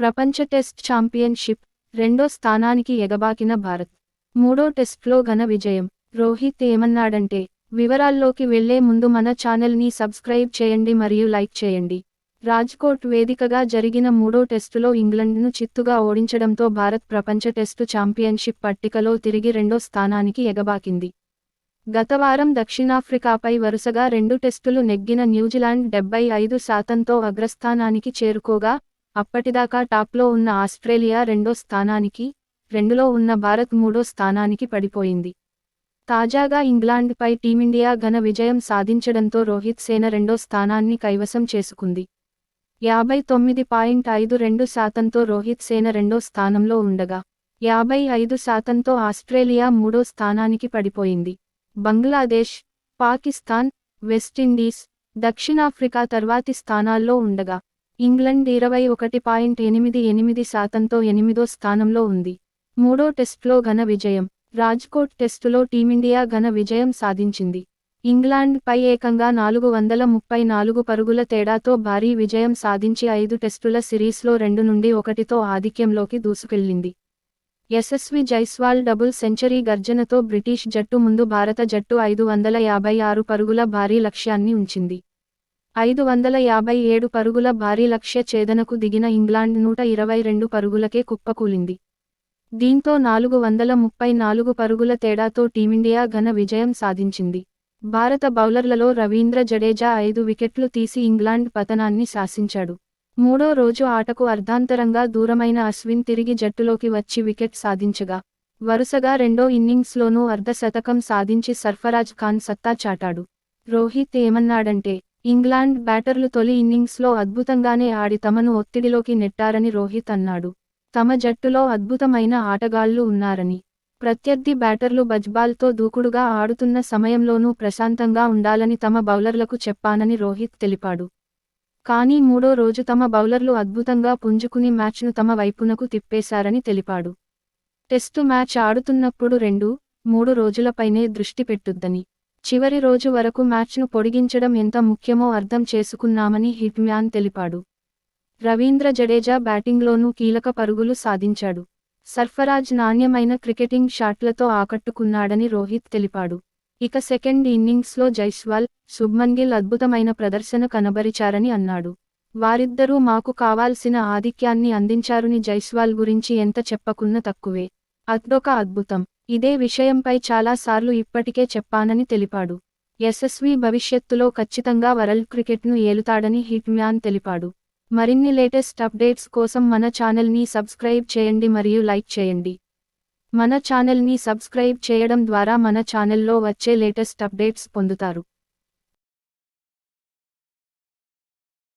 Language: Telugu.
ప్రపంచ టెస్ట్ ఛాంపియన్షిప్ రెండో స్థానానికి ఎగబాకిన భారత్ మూడో టెస్ట్లో ఘన విజయం. రోహిత్ ఏమన్నాడంటే, వివరాల్లోకి వెళ్లే ముందు మన ఛానల్ని సబ్స్క్రైబ్ చేయండి మరియు లైక్ చేయండి. రాజ్కోట్ వేదికగా జరిగిన మూడో టెస్టులో ఇంగ్లండ్ను చిత్తుగా ఓడించడంతో భారత్ ప్రపంచ టెస్టు ఛాంపియన్షిప్ పట్టికలో తిరిగి రెండో స్థానానికి ఎగబాకింది. గతవారం దక్షిణాఫ్రికాపై వరుసగా 2 టెస్టులు నెగ్గిన న్యూజిలాండ్ 75%తో అగ్రస్థానానికి చేరుకోగా, అప్పటిదాకా టాప్లో ఉన్న ఆస్ట్రేలియా రెండో స్థానానికి, 2లో ఉన్న భారత్ మూడో స్థానానికి పడిపోయింది. తాజాగా ఇంగ్లాండ్పై టీమిండియా ఘన విజయం సాధించడంతో రోహిత్ సేన రెండో స్థానాన్ని కైవసం చేసుకుంది. 59.52%తో రోహిత్ సేన రెండో స్థానంలో ఉండగా, 55%తో ఆస్ట్రేలియా మూడో స్థానానికి పడిపోయింది. బంగ్లాదేశ్, పాకిస్తాన్, వెస్టిండీస్, దక్షిణాఫ్రికా తర్వాతి స్థానాల్లో ఉండగా, ఇంగ్లండ్ 21.88%తో 8దో స్థానంలో ఉంది. మూడో టెస్ట్లో ఘన విజయం. రాజ్కోట్ టెస్టులో టీమిండియా ఘన విజయం సాధించింది. ఇంగ్లాండ్పై ఏకంగా 434 పరుగుల తేడాతో భారీ విజయం సాధించి 5 టెస్టుల సిరీస్లో 2-1తో ఆధిక్యంలోకి దూసుకెళ్లింది. యశస్వి జైస్వాల్ డబుల్ సెంచరీ గర్జనతో బ్రిటిష్ జట్టు ముందు భారత జట్టు 556 పరుగుల భారీ లక్ష్యాన్ని ఉంచింది. 557 పరుగుల భారీ లక్ష్య ఛేదనకు దిగిన ఇంగ్లాండ్ 122 పరుగులకే కుప్పకూలింది. దీంతో 434 పరుగుల తేడాతో టీమిండియా ఘన విజయం సాధించింది. భారత బౌలర్లలో రవీంద్ర జడేజా 5 వికెట్లు తీసి ఇంగ్లాండ్ పతనాన్ని శాసించాడు. మూడో రోజు ఆటకు అర్ధాంతరంగా దూరమైన అశ్విన్ తిరిగి జట్టులోకి వచ్చి వికెట్ సాధించగా, వరుసగా రెండో ఇన్నింగ్స్లోనూ అర్ధశతకం సాధించి సర్ఫరాజ్ ఖాన్ సత్తా చాటాడు. రోహిత్ ఏమన్నాడంటే, ఇంగ్లాండ్ బ్యాటర్లు తొలి ఇన్నింగ్స్లో అద్భుతంగానే ఆడి తమను ఒత్తిడిలోకి నెట్టారని రోహిత్ అన్నాడు. తమ జట్టులో అద్భుతమైన ఆటగాళ్లు ఉన్నారని, ప్రత్యర్థి బ్యాటర్లు బజ్బాల్తో దూకుడుగా ఆడుతున్న సమయంలోనూ ప్రశాంతంగా ఉండాలని తమ బౌలర్లకు చెప్పానని రోహిత్ తెలిపాడు. కానీ మూడో రోజు తమ బౌలర్లు అద్భుతంగా పుంజుకుని మ్యాచ్ను తమ వైపునకు తిప్పేశారని తెలిపాడు. టెస్టు మ్యాచ్ ఆడుతున్నప్పుడు 2-3 రోజులపైనే దృష్టి పెట్టుద్దని, చివరి రోజు వరకు మ్యాచ్ను పొడిగించడం ఎంత ముఖ్యమో అర్థం చేసుకున్నామని హిట్ మ్యాన్ తెలిపాడు. రవీంద్ర జడేజా బ్యాటింగ్లోనూ కీలక పరుగులు సాధించాడు. సర్ఫరాజ్ నాణ్యమైన క్రికెటింగ్ షాట్లతో ఆకట్టుకున్నాడని రోహిత్ తెలిపాడు. ఇక సెకండ్ ఇన్నింగ్స్లో జైస్వాల్, శుభ్మన్ గిల్ అద్భుతమైన ప్రదర్శన కనబరిచారని అన్నాడు. వారిద్దరూ మాకు కావాల్సిన ఆధిక్యాన్ని అందించారని జైస్వాల్ గురించి ఎంత చెప్పుకున్నా తక్కువే. అదొక అద్భుతం. ఇదే విషయంపై చాలాసార్లు ఇప్పటికే చెప్పానని తెలిపాడు. యశస్వి భవిష్యత్తులో ఖచ్చితంగా వరల్డ్ క్రికెట్ను ఏలుతాడని హిట్ మ్యాన్ తెలిపాడు. మరిన్ని లేటెస్ట్ అప్డేట్స్ కోసం మన ఛానల్ని సబ్స్క్రైబ్ చేయండి మరియు లైక్ చేయండి. మన ఛానల్ని సబ్స్క్రైబ్ చేయడం ద్వారా మన ఛానల్లో వచ్చే లేటెస్ట్ అప్డేట్స్ పొందుతారు.